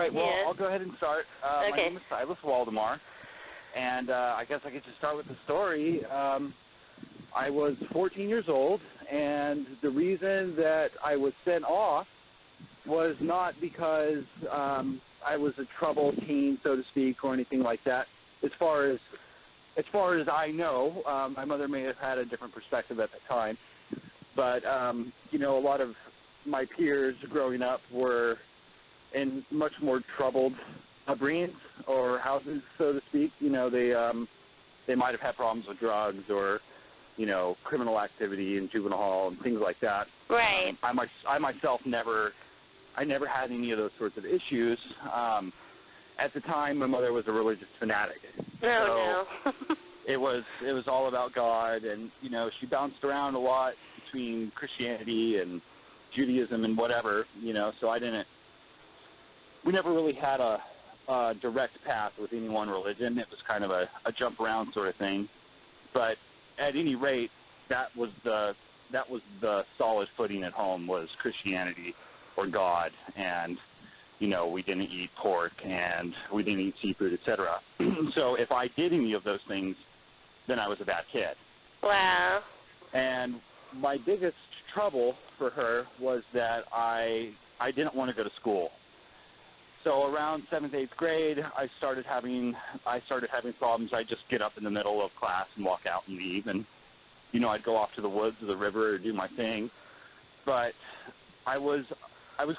right, well, Yeah. I'll go ahead and start. Okay. My name is Silas Waldemar, and I guess I get to start with the story. I was 14 years old, and the reason that I was sent off was not because I was a troubled teen, so to speak, or anything like that. As far as I know, my mother may have had a different perspective at the time, but you know, a lot of my peers growing up were in much more troubled upbringings or houses, so to speak. You know, they might have had problems with drugs or, you know, criminal activity in juvenile hall and things like that. Right. I myself never had any of those sorts of issues. At the time, my mother was a religious fanatic. Oh, so no. it was all about God, and, you know, she bounced around a lot between Christianity and Judaism and whatever, you know, so we never really had a direct path with any one religion. It was kind of a jump around sort of thing. But at any rate, that was the solid footing at home, was Christianity or God, and, you know, we didn't eat pork and we didn't eat seafood, etc. So if I did any of those things, then I was a bad kid. Wow. And my biggest trouble for her was that I didn't want to go to school. So around 7th, 8th grade, I started having problems. I'd just get up in the middle of class and walk out and leave, and, you know, I'd go off to the woods or the river or do my thing. But I was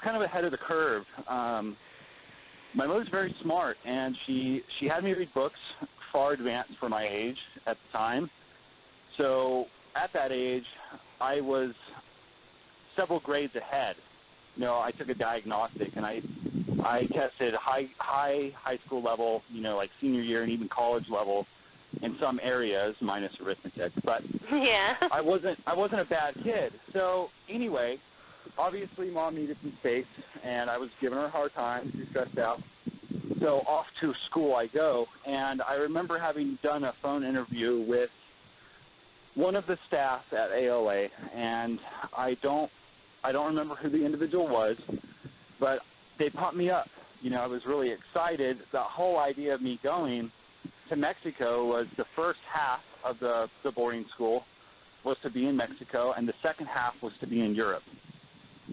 kind of ahead of the curve. My mother's very smart, and she had me read books far advanced for my age at the time. So at that age, I was several grades ahead. You know, I took a diagnostic, and I tested high school level, you know, like senior year and even college level in some areas, minus arithmetic. But yeah. I wasn't a bad kid. So anyway, obviously Mom needed some space, and I was giving her a hard time. She was stressed out. So off to school I go, and I remember having done a phone interview with one of the staff at ALA, and I don't remember who the individual was, but they pumped me up. You know, I was really excited. The whole idea of me going to Mexico was the first half of the boarding school was to be in Mexico, and the second half was to be in Europe.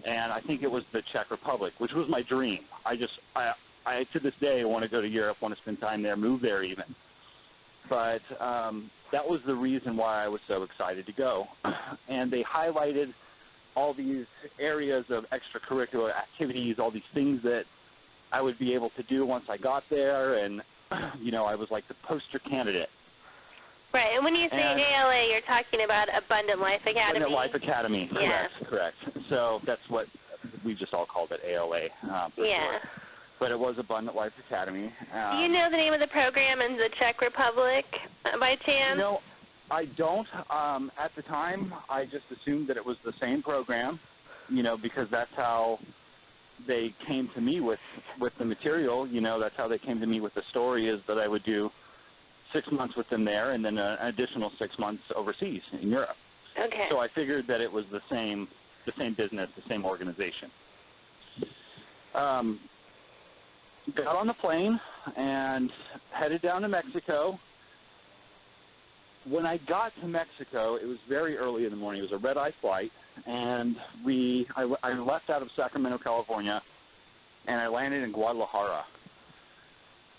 And I think it was the Czech Republic, which was my dream. I to this day want to go to Europe, want to spend time there, move there even. But that was the reason why I was so excited to go. And they highlighted all these areas of extracurricular activities, all these things that I would be able to do once I got there, and, you know, I was like the poster candidate. Right, and when you say ALA, you're talking about Abundant Life Academy? Abundant Life Academy, yeah. Correct. So that's what we just all called it, ALA. Yeah. Short. But it was Abundant Life Academy. Do you know the name of the program in the Czech Republic by chance? You know, I don't. At the time, I just assumed that it was the same program, you know, because that's how they came to me with the material. You know, that's how they came to me with the story, is that I would do 6 months with them there and then an additional 6 months overseas in Europe. Okay. So I figured that it was the same business, the same organization. Got on the plane and headed down to Mexico. When I got to Mexico, it was very early in the morning. It was a red-eye flight, and I left out of Sacramento, California, and I landed in Guadalajara.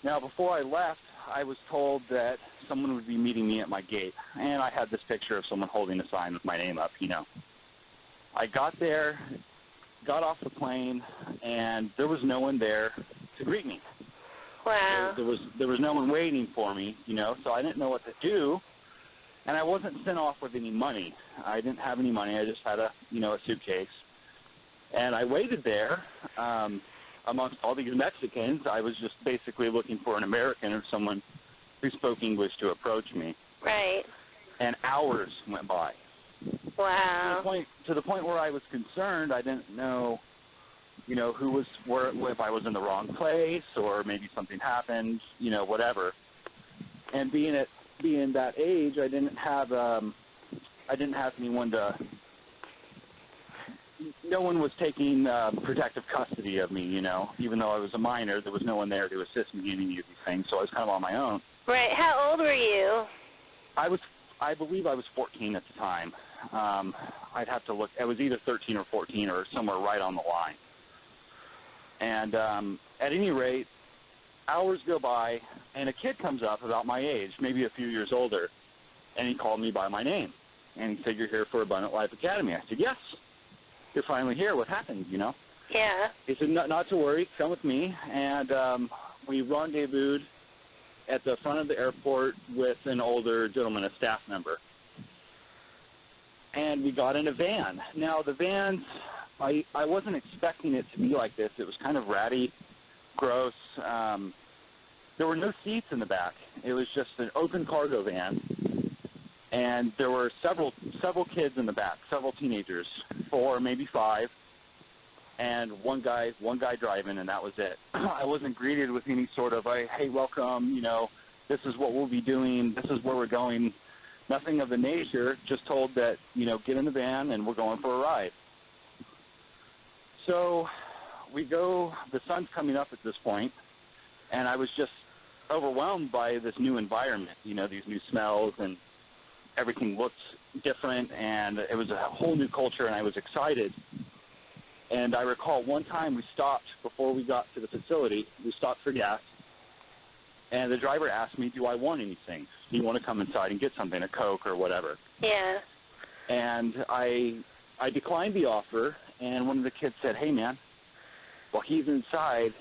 Now, before I left, I was told that someone would be meeting me at my gate, and I had this picture of someone holding a sign with my name up, you know. I got there, got off the plane, and there was no one there to greet me. Wow. There was no one waiting for me, you know, so I didn't know what to do. And I wasn't sent off with any money. I didn't have any money. I just had a suitcase. And I waited there amongst all these Mexicans. I was just basically looking for an American or someone who spoke English to approach me. Right. And hours went by. Wow. To the point where I was concerned. I didn't know, you know, if I was in the wrong place or maybe something happened, you know, whatever. And being that age, I didn't have anyone to no one was taking protective custody of me, you know. Even though I was a minor, there was no one there to assist me in any of these things, so I was kind of on my own. Right. How old were you? I believe I was 14 at the time. I'd have to look. I was either 13 or 14 or somewhere right on the line. And at any rate, hours go by, and a kid comes up about my age, maybe a few years older, and he called me by my name. And he said, "You're here for Abundant Life Academy." I said, "Yes. You're finally here. What happened, you know?" Yeah. He said, not to worry. Come with me. And we rendezvoused at the front of the airport with an older gentleman, a staff member. And we got in a van. Now, the van, I wasn't expecting it to be like this. It was kind of ratty, gross. There were no seats in the back. It was just an open cargo van. And there were several kids in the back, several teenagers, 4, maybe 5, and one guy driving, and that was it. I wasn't greeted with any sort of, hey, welcome, you know, this is what we'll be doing, this is where we're going. Nothing of the nature, just told that, you know, get in the van and we're going for a ride. So we go, the sun's coming up at this point, and I was just overwhelmed by this new environment, you know, these new smells, and everything looked different, and it was a whole new culture, and I was excited. And I recall one time we stopped before we got to the facility. We stopped for gas, and the driver asked me, "Do I want anything? Do you want to come inside and get something, a Coke or whatever?" Yeah. And I declined the offer, and one of the kids said, "Hey, man, while he's inside,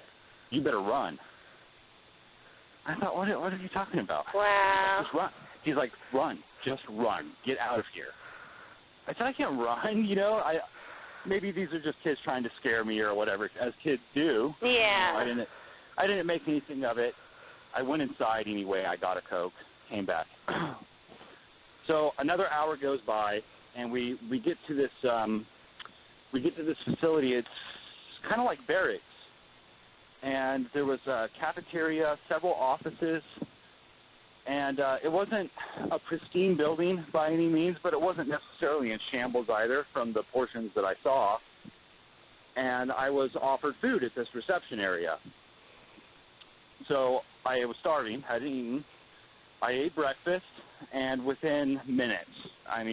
you better run." I thought, what are you talking about? Wow. Just run. He's like, "Run. Just run. Get out of here." I said, "I can't run, you know. Maybe these are just kids trying to scare me or whatever, as kids do." Yeah. You know, I didn't make anything of it. I went inside anyway. I got a Coke, came back. So another hour goes by, and we get to this facility. It's kind of like barracks, and there was a cafeteria, several offices. And it wasn't a pristine building by any means, but it wasn't necessarily in shambles either from the portions that I saw. And I was offered food at this reception area. So I was starving, hadn't eaten. I ate breakfast, and within minutes,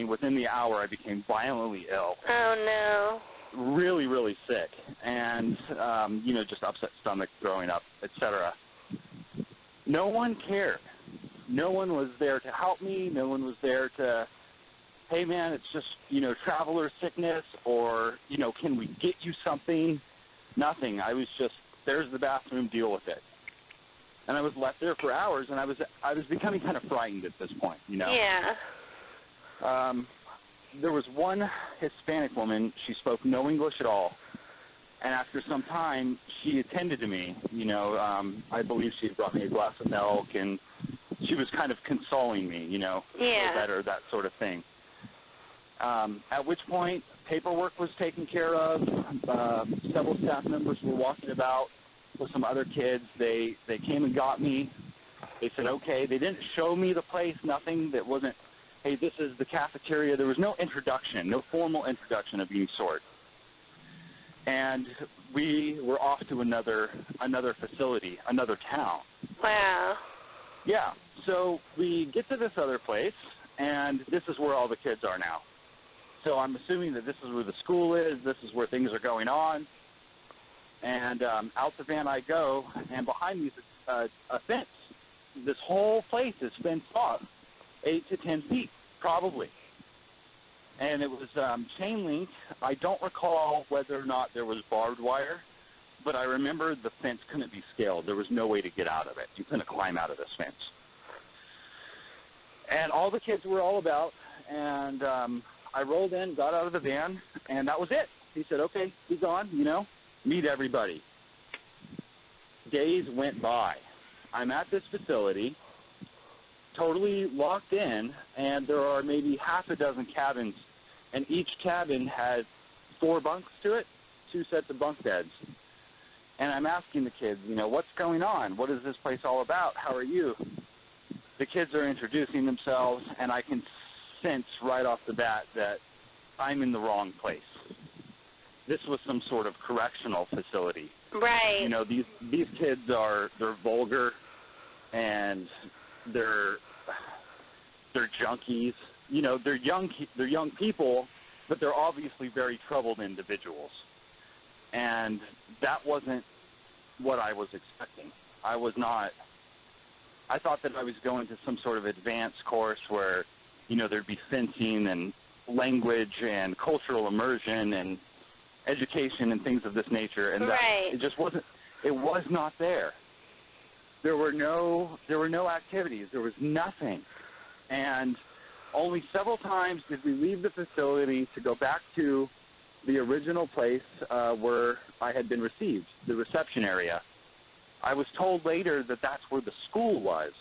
within the hour, I became violently ill. Oh, no. Really, really sick. And, just upset stomach, throwing up, etc. No one cared. No one was there to help me. No one was there to, hey, man, it's just, traveler sickness, or, can we get you something? Nothing. I was just, there's the bathroom, deal with it. And I was left there for hours, and I was becoming kind of frightened at this point, Yeah. There was one Hispanic woman. She spoke no English at all. And after some time, she attended to me. I believe she had brought me a glass of milk, and she was kind of consoling me, Yeah. feel better, that sort of thing. At which point, paperwork was taken care of. Several staff members were walking about with some other kids. They came and got me. They said, okay. They didn't show me the place, nothing that wasn't, hey, this is the cafeteria. There was no introduction, no formal introduction of any sort. And we were off to another facility, another town. Wow. Yeah. So we get to this other place, and this is where all the kids are now. So I'm assuming that this is where the school is. This is where things are going on. And out the van I go, and behind me is a fence. This whole place is fenced off, 8 to 10 feet, probably. And it was chain link. I don't recall whether or not there was barbed wire, but I remember the fence couldn't be scaled. There was no way to get out of it. You couldn't climb out of this fence. And all the kids were all about, and I rolled in, got out of the van, and that was it. He said, okay, he's on, meet everybody. Days went by. I'm at this facility, totally locked in, and there are maybe half a dozen cabins, and each cabin has 4 bunks to it, 2 sets of bunk beds. And I'm asking the kids, what's going on? What is this place all about? How are you? The kids are introducing themselves, and I can sense right off the bat that I'm in the wrong place. this was some sort of correctional facility. Right. You know, these kids they're vulgar, and they're junkies. You know, they're young people, but they're obviously very troubled individuals. And that wasn't what I was expecting. I thought that I was going to some sort of advanced course where, you know, there'd be fencing and language and cultural immersion and education and things of this nature, and that it just wasn't. It was not there. There were no activities. There was nothing, and only several times did we leave the facility to go back to the original place where I had been received, the reception area. I was told later that that's where the school was,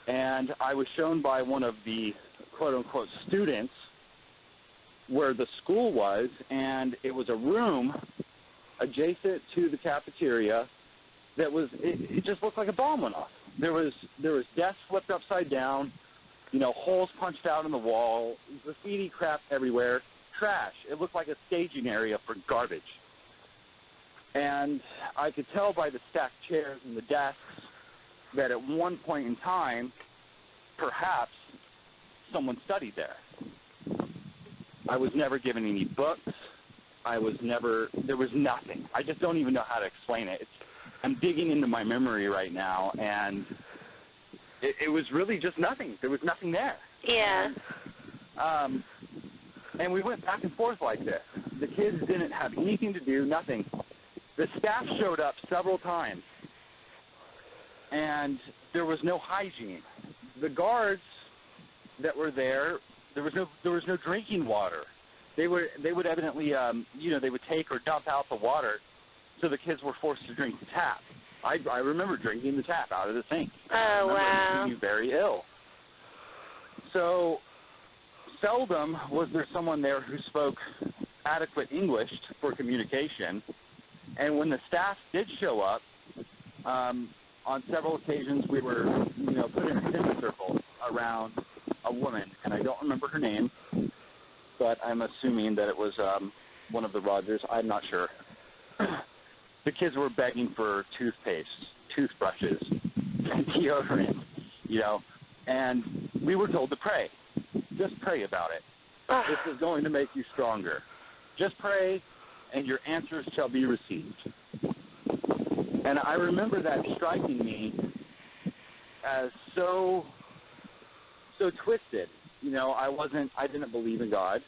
and I was shown by one of the quote-unquote students where the school was, and it was a room adjacent to the cafeteria that was, it just looked like a bomb went off. There was desks flipped upside down, you know, holes punched out in the wall, graffiti crap everywhere, trash. It looked like a staging area for garbage. And I could tell by the stacked chairs and the desks that at one point in time, perhaps someone studied there. I was never given any books. There was nothing. I just don't even know how to explain it. I'm digging into my memory right now, and it was really just nothing. There was nothing there. Yeah. And we went back and forth like this. The kids didn't have anything to do, nothing. The staff showed up several times, and there was no hygiene. The guards that were there, there was no drinking water. They would evidently, you know, they would take or dump out the water, so the kids were forced to drink the tap. I remember drinking the tap out of the sink. Oh, wow. It made me very ill. So seldom was there someone there who spoke adequate English for communication. And when the staff did show up, on several occasions we were, you know, put in a semicircle around a woman, and I don't remember her name, but I'm assuming that it was one of the Rogers. I'm not sure. The kids were begging for toothpaste, toothbrushes, and deodorant, you know, and we were told to pray. Just pray about it. This is going to make you stronger. Just pray, and your answers shall be received. And I remember that striking me as so twisted. You know, I didn't believe in God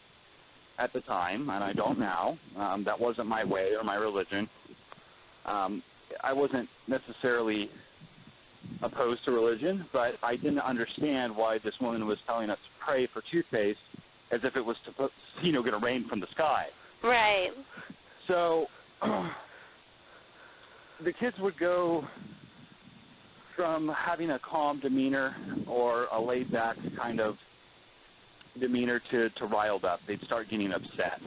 at the time, and I don't now. That wasn't my way or my religion. I wasn't necessarily opposed to religion, but I didn't understand why this woman was telling us to pray for toothpaste as if it was to, you know, going to rain from the sky. Right. So the kids would go from having a calm demeanor or a laid-back kind of demeanor to riled up. They'd start getting upset.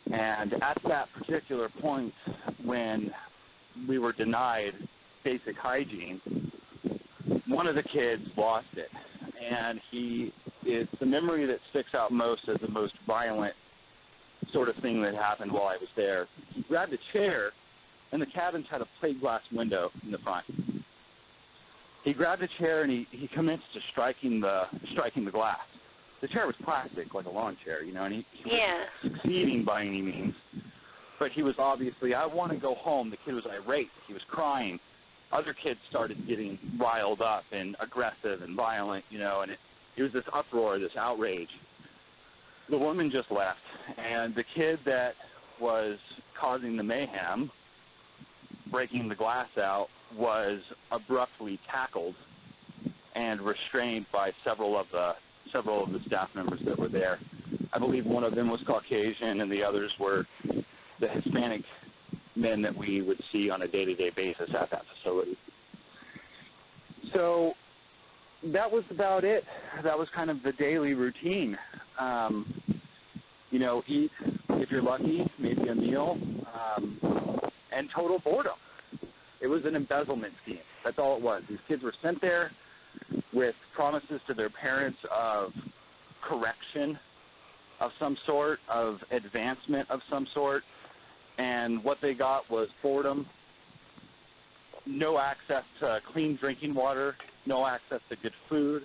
And at that particular point when we were denied basic hygiene, one of the kids lost it. And it's the memory that sticks out most as the most violent sort of thing that happened while I was there. He grabbed a chair, and the cabins had a plate glass window in the front. He grabbed a chair, and he commenced to striking the glass. The chair was plastic, like a lawn chair, you know, and he wasn't succeeding by any means. But he was obviously, I want to go home. The kid was irate. He was crying. Other kids started getting riled up and aggressive and violent, you know, and it was this uproar, this outrage. The woman just left, and the kid that was causing the mayhem, breaking the glass out, was abruptly tackled and restrained by several of the staff members that were there. I believe one of them was Caucasian, and the others were the Hispanic men that we would see on a day-to-day basis at that facility. So that was about it. That was kind of the daily routine. You know, eat, if you're lucky, maybe a meal, and total boredom. It was an embezzlement scheme. That's all it was. These kids were sent there with promises to their parents of correction, of some sort, of advancement of some sort, and what they got was boredom, no access to clean drinking water, no access to good food,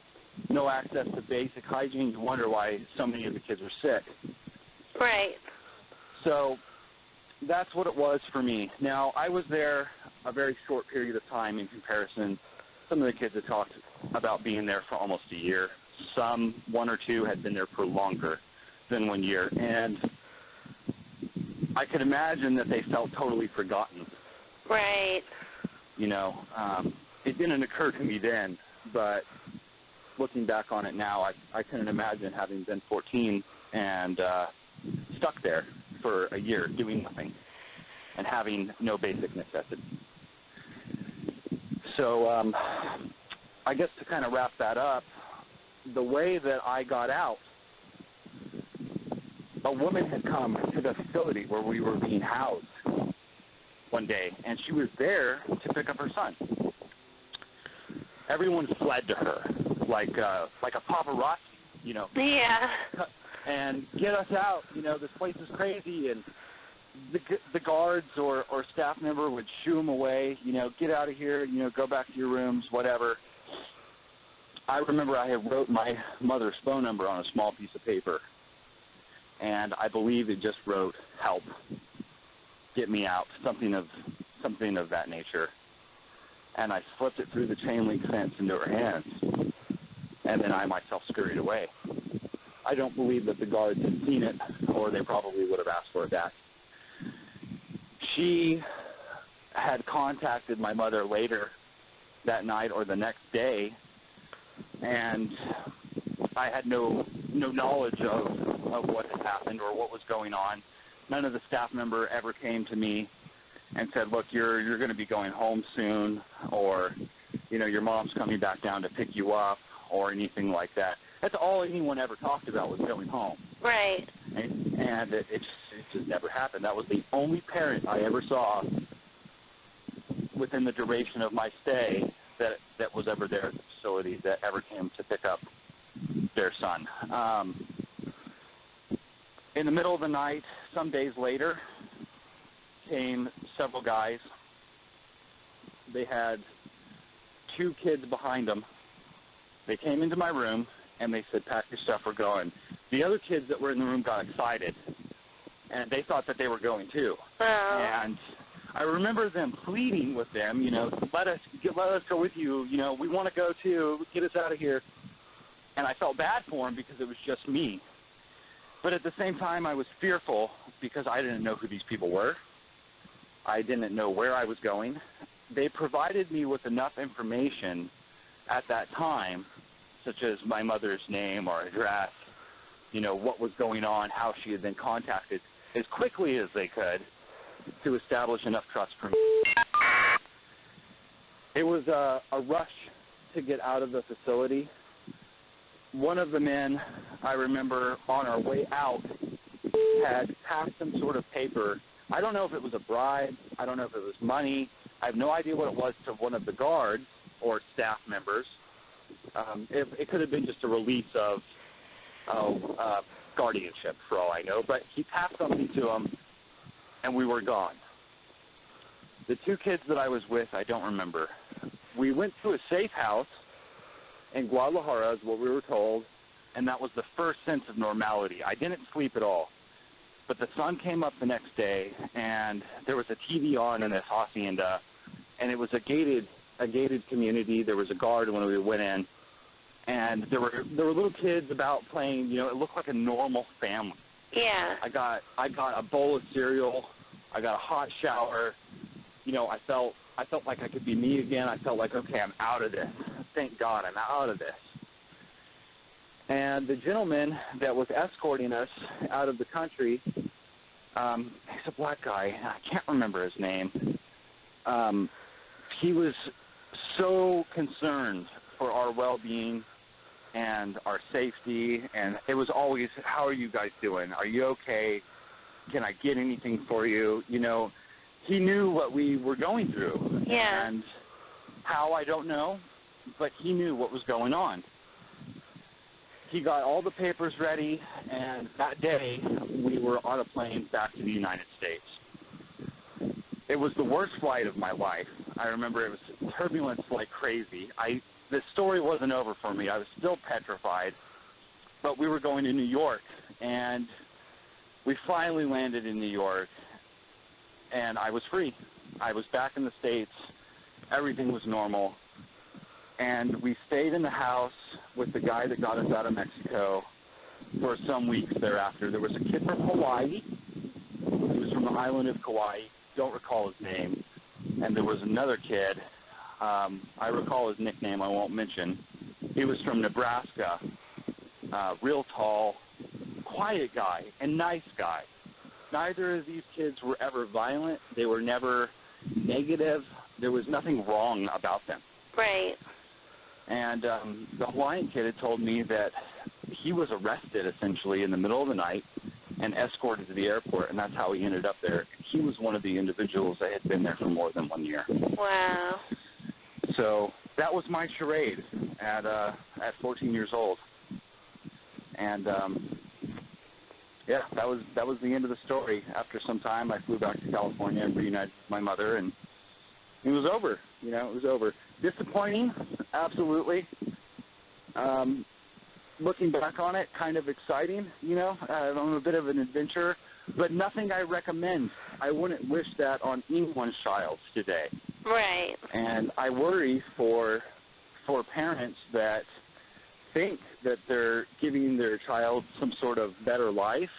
no access to basic hygiene. You wonder why so many of the kids are sick. Right. So that's what it was for me. Now, I was there a very short period of time in comparison. Some of the kids had talked about being there for almost a year. Some, one or two, had been there for longer than 1 year. And I could imagine that they felt totally forgotten. Right. You know, it didn't occur to me then, but looking back on it now, I couldn't imagine having been 14 and stuck there for a year doing nothing and having no basic necessities. So I guess to kind of wrap that up, the way that I got out, a woman had come to the facility where we were being housed one day, and she was there to pick up her son. Everyone fled to her like a paparazzi, you know. Yeah. And get us out, you know, this place is crazy. And the guards or staff member would shoo them away, you know, get out of here, you know, go back to your rooms, whatever. I remember I had wrote my mother's phone number on a small piece of paper, and I believe it just wrote, help, get me out, something of that nature. And I slipped it through the chain link fence into her hands, and then I myself scurried away. I don't believe that the guards had seen it, or they probably would have asked for it back. She had contacted my mother later that night or the next day, and I had no knowledge of what had happened or what was going on. None of the staff member ever came to me and said, look, you're going to be going home soon, or, you know, your mom's coming back down to pick you up, or anything like that. That's all anyone ever talked about, was going home. Right. And it just never happened. That was the only parent I ever saw within the duration of my stay that was ever there at the facility, that ever came to pick up their son. In the middle of the night, some days later, came several guys. They had 2 kids behind them. They came into my room, and they said, pack your stuff, we're going. The other kids that were in the room got excited, and they thought that they were going too. Oh. And I remember them pleading with them, you know, let us go with you, you know, we want to go too, get us out of here. And I felt bad for them because it was just me. But at the same time, I was fearful because I didn't know who these people were. I didn't know where I was going. They provided me with enough information at that time, such as my mother's name or address, you know, what was going on, how she had been contacted, as quickly as they could to establish enough trust for me. It was a rush to get out of the facility. One of the men, I remember, on our way out, had passed some sort of paper. I don't know if it was a bribe. I don't know if it was money. I have no idea what it was to one of the guards or staff members. It could have been just a release of guardianship, for all I know. But he passed something to him, and we were gone. The 2 kids that I was with, I don't remember. We went to a safe house in Guadalajara, is what we were told, and that was the first sense of normality. I didn't sleep at all. But the sun came up the next day, and there was a TV on in this hacienda, and it was a gated community. There was a guard when we went in, and there were little kids about playing. You know, it looked like a normal family. Yeah. I got a bowl of cereal. I got a hot shower. You know, I felt like I could be me again. I felt like, okay, I'm out of this. Thank God I'm out of this. And the gentleman that was escorting us out of the country, he's a black guy. I can't remember his name. He was so concerned for our well-being and our safety, and it was always, how are you guys doing? Are you okay? Can I get anything for you? You know, he knew what we were going through. Yeah. And how, I don't know, but he knew what was going on. he got all the papers ready, and that day we were on a plane back to the United States. It was the worst flight of my life. I remember it was turbulence like crazy. The story wasn't over for me. I was still petrified, but we were going to New York, and we finally landed in New York, and I was free. I was back in the States. Everything was normal. And we stayed in the house with the guy that got us out of Mexico for some weeks thereafter. There was a kid from Hawaii. He was from the island of Kauai. Don't recall his name. And there was another kid. I recall his nickname. I won't mention. He was from Nebraska. Real tall, quiet guy, and nice guy. Neither of these kids were ever violent. They were never negative. There was nothing wrong about them. Right. And the Hawaiian kid had told me that he was arrested essentially in the middle of the night and escorted to the airport, and that's how he ended up there. He was one of the individuals that had been there for more than 1 year. Wow. So that was my charade at 14 years old. And yeah, that was the end of the story. After some time, I flew back to California and reunited with my mother, and it was over. You know, it was over. Disappointing, absolutely. Looking back on it, kind of exciting, you know. I'm a bit of an adventurer, but nothing I recommend. I wouldn't wish that on anyone's child today. Right. And I worry for parents that think that they're giving their child some sort of better life,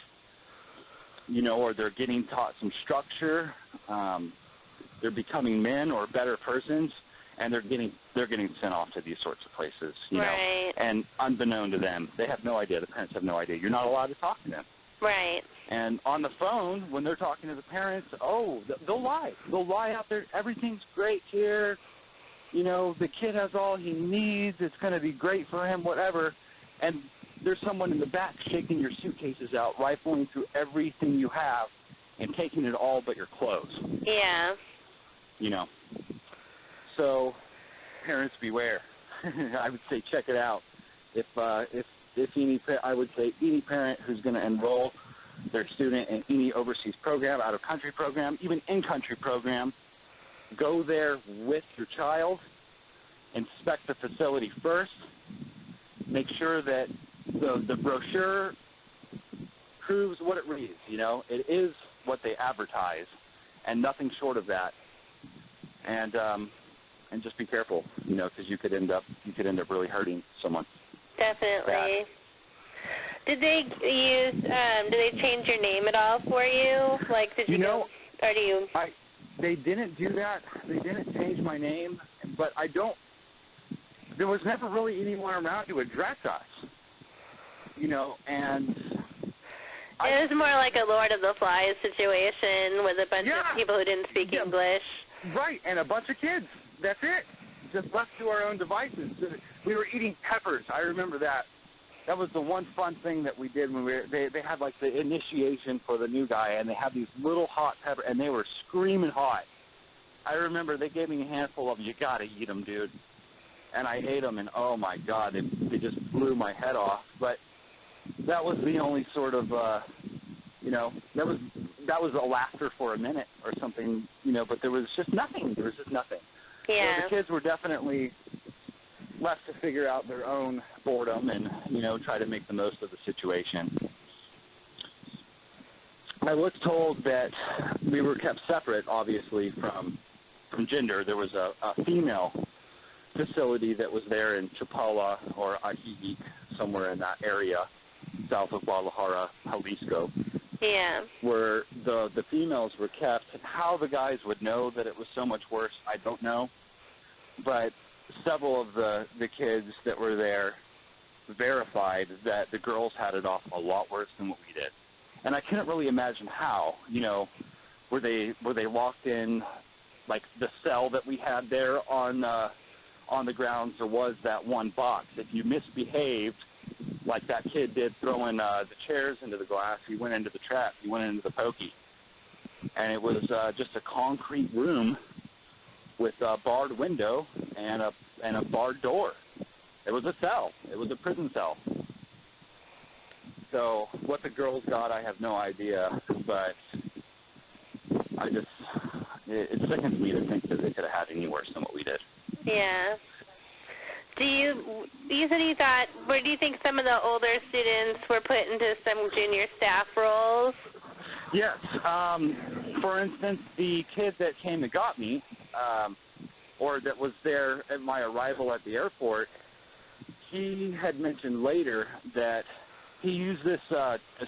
you know, or they're getting taught some structure. They're becoming men or better persons, and they're getting sent off to these sorts of places, you know. And unbeknown to them, they have no idea. The parents have no idea. You're not allowed to talk to them. Right. And on the phone, when they're talking to the parents, they'll lie. They'll lie out there. Everything's great here. You know, the kid has all he needs. It's going to be great for him, whatever. And there's someone in the back shaking your suitcases out, rifling through everything you have and taking it all but your clothes. Yeah. You know. So, parents beware. I would say check it out. I would say any parent who's going to enroll their student in any overseas program, out-of-country program, even in-country program, go there with your child, inspect the facility first, make sure that the brochure proves what it reads, you know. It is what they advertise and nothing short of that. And just be careful, you know, because you could end up really hurting someone. Definitely. Did they change your name at all for you? Like, did you know, or do you? They didn't do that. They didn't change my name, but there was never really anyone around to address us, you know, and it was more like a Lord of the Flies situation with a bunch of people who didn't speak English. Right, and a bunch of kids. That's it. Just left to our own devices. We were eating peppers. I remember that. That was the one fun thing that we did when they had like the initiation for the new guy, and they had these little hot peppers, and they were screaming hot. I remember they gave me a handful of them. You got to eat them, dude. And I ate them, and oh my God, they just blew my head off. But that was the only sort of, you know, that was a laughter for a minute or something, you know. But there was just nothing. There was just nothing. Yeah. So the kids were definitely left to figure out their own boredom and, you know, try to make the most of the situation. I was told that we were kept separate, obviously, from gender. There was a female facility that was there in Chapala or Ajijic, somewhere in that area, south of Guadalajara, Jalisco. Yeah. Where the females were kept. And how the guys would know that it was so much worse, I don't know. But several of the kids that were there verified that the girls had it off a lot worse than what we did. And I couldn't really imagine how, you know, were they locked in like the cell that we had there on the grounds? There was that one box. If you misbehaved, like that kid did, throwing the chairs into the glass, he went into the trap, he went into the pokey. And it was just a concrete room with a barred window and a barred door. It was a cell. It was a prison cell. So what the girls got, I have no idea, but it sickens me to think that they could have had any worse than what we did. Yeah. You said you thought, where do you think some of the older students were put into some junior staff roles? Yes. For instance, the kid that came and got me, or that was there at my arrival at the airport, he had mentioned later that he used this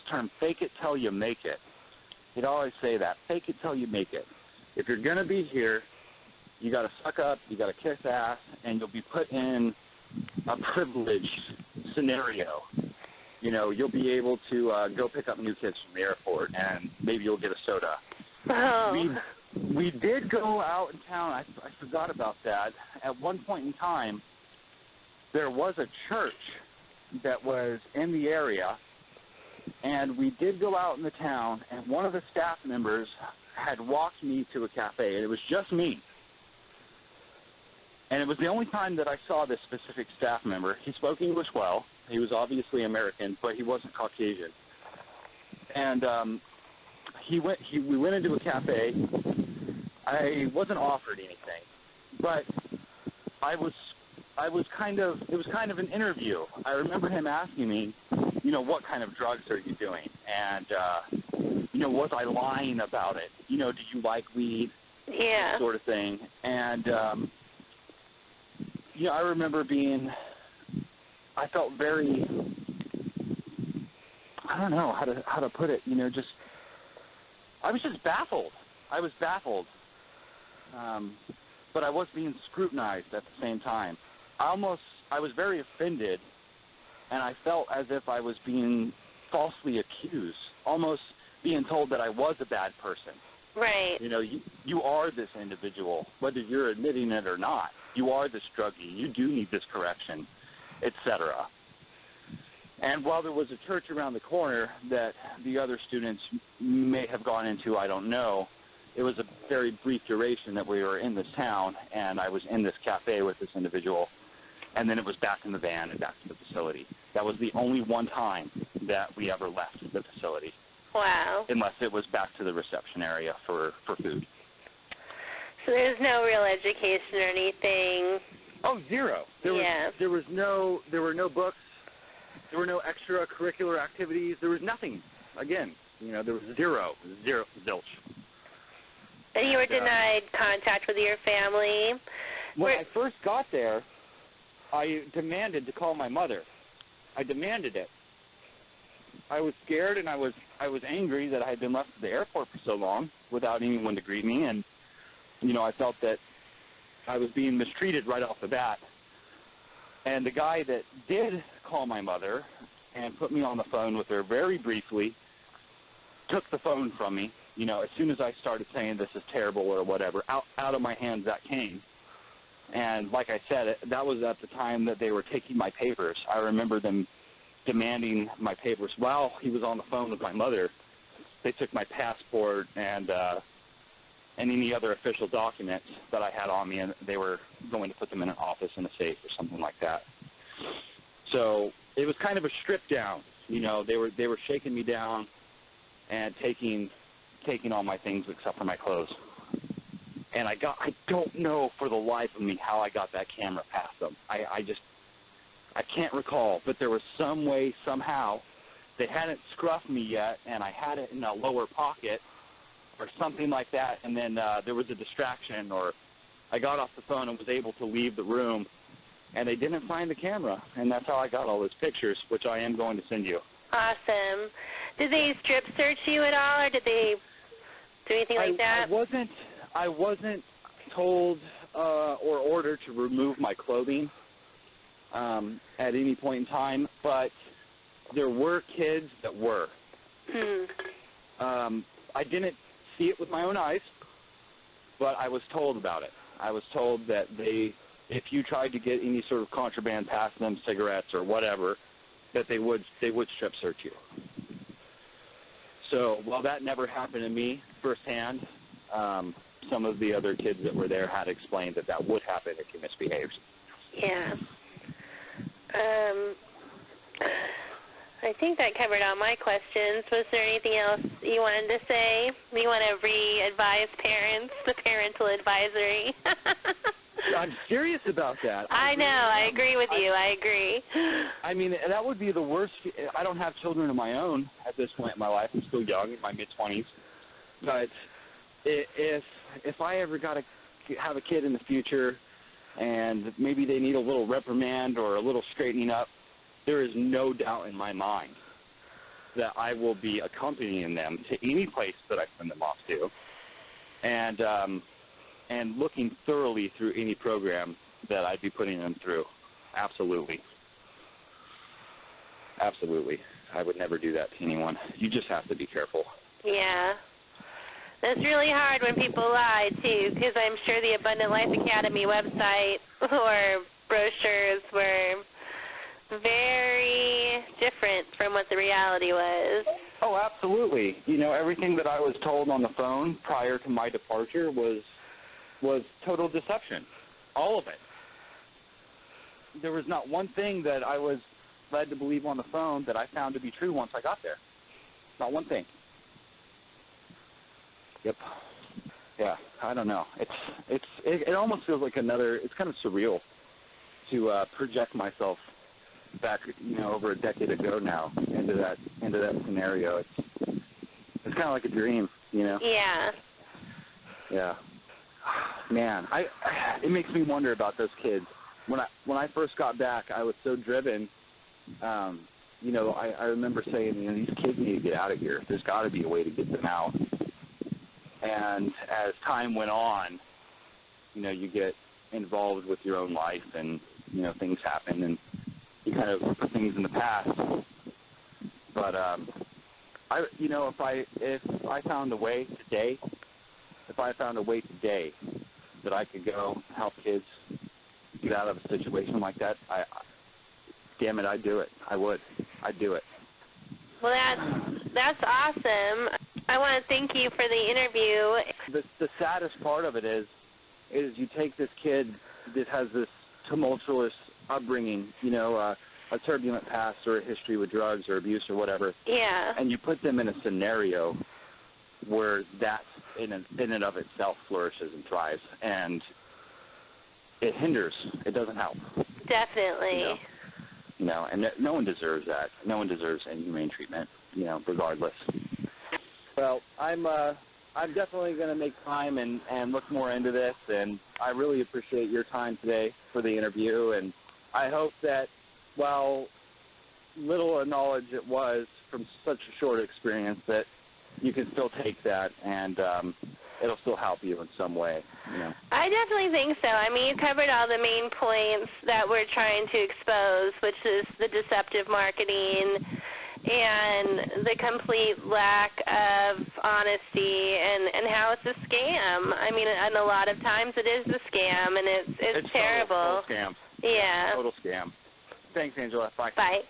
term, fake it till you make it. He'd always say that, fake it till you make it. If you're going to be here, you got to suck up, you got to kiss ass, and you'll be put in a privileged scenario. You know, you'll be able to go pick up new kids from the airport, and maybe you'll get a soda. Oh. We did go out in town. I forgot about that. At one point in time, there was a church that was in the area, and we did go out in the town, and one of the staff members had walked me to a cafe, and it was just me. And it was the only time that I saw this specific staff member. He spoke English well. He was obviously American, but he wasn't Caucasian. And we went into a cafe. I wasn't offered anything, but it was kind of an interview. I remember him asking me, you know, what kind of drugs are you doing? And, you know, was I lying about it? You know, do you like weed? Yeah. Sort of thing. And, you know, I remember I felt very, I don't know how to put it, you know, I was just baffled. I was baffled. But I was being scrutinized at the same time. I was very offended, and I felt as if I was being falsely accused, almost being told that I was a bad person. Right. You know, you are this individual, whether you're admitting it or not. You are this druggie. You do need this correction, etc. And while there was a church around the corner that the other students may have gone into, I don't know, it was a very brief duration that we were in this town, and I was in this cafe with this individual, and then it was back in the van and back to the facility. That was the only one time that we ever left the facility. Wow. Unless it was back to the reception area for food. So there's no real education or anything? Oh, zero. There were no books. There were no extracurricular activities. There was nothing. Again, you know, there was zero, zilch. And you were denied contact with your family? When I first got there, I demanded to call my mother. I demanded it. I was scared, and I was angry that I had been left at the airport for so long without anyone to greet me, and, you know, I felt that I was being mistreated right off the bat. And the guy that did call my mother and put me on the phone with her very briefly took the phone from me. You know, as soon as I started saying this is terrible or whatever, out of my hands that came. And like I said, that was at the time that they were taking my papers. I remember them demanding my papers while he was on the phone with my mother. They took my passport and any other official documents that I had on me, and they were going to put them in an office in a safe or something like that. So it was kind of a strip down. You know, they were shaking me down and taking all my things except for my clothes. And I don't know for the life of me how I got that camera past them. I can't recall, but there was some way, somehow, they hadn't scruffed me yet, and I had it in a lower pocket or something like that, and then there was a distraction, or I got off the phone and was able to leave the room, and they didn't find the camera, and that's how I got all those pictures, which I am going to send you. Awesome. Did they strip search you at all, or did they do anything like that? I wasn't told or ordered to remove my clothing at any point in time, but there were kids that were. I didn't see it with my own eyes, but I was told about it. I was told that if you tried to get any sort of contraband past them, cigarettes or whatever, that they would strip search you. So while that never happened to me firsthand, some of the other kids that were there had explained that would happen if you misbehaved. Yeah. I think that covered all my questions. Was there anything else you wanted to say? You want to re-advise parents, the parental advisory? I'm serious about that. I know. I agree with you. I agree. I mean, that would be the worst. I don't have children of my own at this point in my life. I'm still young, in my mid-20s. But if I ever got to have a kid in the future and maybe they need a little reprimand or a little straightening up, there is no doubt in my mind that I will be accompanying them to any place that I send them off to, and looking thoroughly through any program that I'd be putting them through. Absolutely. Absolutely. I would never do that to anyone. You just have to be careful. Yeah. That's really hard when people lie, too, because I'm sure the Abundant Life Academy website or brochures were very different from what the reality was. Oh, absolutely. You know, everything that I was told on the phone prior to my departure was total deception. All of it. There was not one thing that I was led to believe on the phone that I found to be true once I got there. Not one thing. Yep. Yeah, I don't know. It almost feels like it's kind of surreal to project myself back, over a decade ago now into that scenario. It's kind of like a dream, Yeah. Yeah. Man, it makes me wonder about those kids. When I first got back, I was so driven. I remember saying, these kids need to get out of here. There's got to be a way to get them out. And as time went on, you get involved with your own life, and things happen, and you kind of put things in the past. But if I found a way today that I could go help kids get out of a situation like that, I'd do it. I would. I'd do it. Well, that's awesome. I want to thank you for the interview. The saddest part of it is you take this kid that has this tumultuous upbringing, a turbulent past or a history with drugs or abuse or whatever. Yeah. And you put them in a scenario where that in and of itself flourishes and thrives, and it hinders. It doesn't help. Definitely. And no one deserves that. No one deserves inhumane treatment, regardless. Well, I'm definitely going to make time and look more into this, and I really appreciate your time today for the interview, and I hope that while little knowledge it was from such a short experience, that you can still take that and it'll still help you in some way. I definitely think so. I mean, you covered all the main points that we're trying to expose, which is the deceptive marketing and the complete lack of honesty and how it's a scam. I mean, and a lot of times it is a scam, and it's terrible. Total scam. Yeah. Total scam. Thanks, Angela. Bye. Bye.